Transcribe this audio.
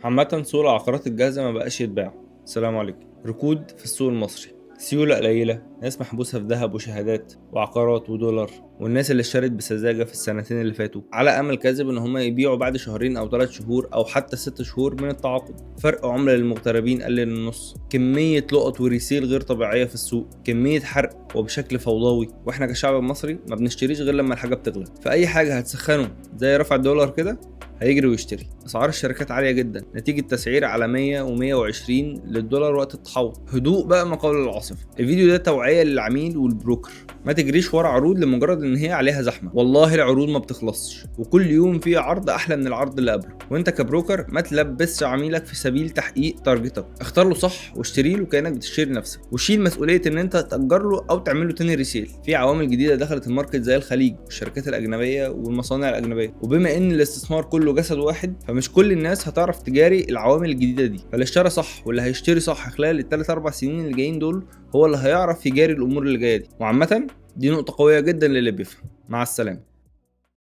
عامة سوق العقارات الجاهزة ما بقاش يتباع. السلام عليكم. ركود في السوق المصري، سيولة قليلة، ناس محبوسة في ذهب وشهادات وعقارات ودولار، والناس اللي اشترت بسذاجة في السنتين اللي فاتوا على أمل كاذب إن هما يبيعوا بعد شهرين أو 3 شهور أو حتى 6 شهور من التعاقد. فرق عملة للمغتربين قل للنص، كمية لقط وريسيل غير طبيعية في السوق، كمية حرق وبشكل فوضوي، واحنا كشعب مصري ما بنشتريش غير لما الحاجة بتغلى. فأي حاجة هتسخنه زي رفع الدولار كده هيجري ويشتري. اسعار الشركات عاليه جدا نتيجه تسعير على 100 و120 للدولار وقت التحول. هدوء بقى ما قبل العاصفه. الفيديو ده توعيه للعميل والبروكر، ما تجريش ورا عروض لمجرد ان هي عليها زحمه. والله العروض ما بتخلصش، وكل يوم في عرض احلى من العرض اللي قبله. وانت كبروكر ما تلبسش عميلك في سبيل تحقيق تارجتك. اختار له صح واشتري له كانك بتشتري نفسك، وشيل مسؤوليه ان انت تاجر له او تعمل له تاني ريسيل. في عوامل جديده دخلت الماركت زي الخليج والشركات الاجنبيه والمصانع الاجنبيه، وبما ان الاستثمار كله جسد واحد فمش كل الناس هتعرف تجاري العوامل الجديده دي. فاللي اشترى صح واللي هيشتري صح خلال ال3-4 سنين اللي جايين دول هو اللي هيعرف يجاري الامور اللي جايه دي. وعامه دي نقطه قويه جدا للي بيفهم. مع السلامه.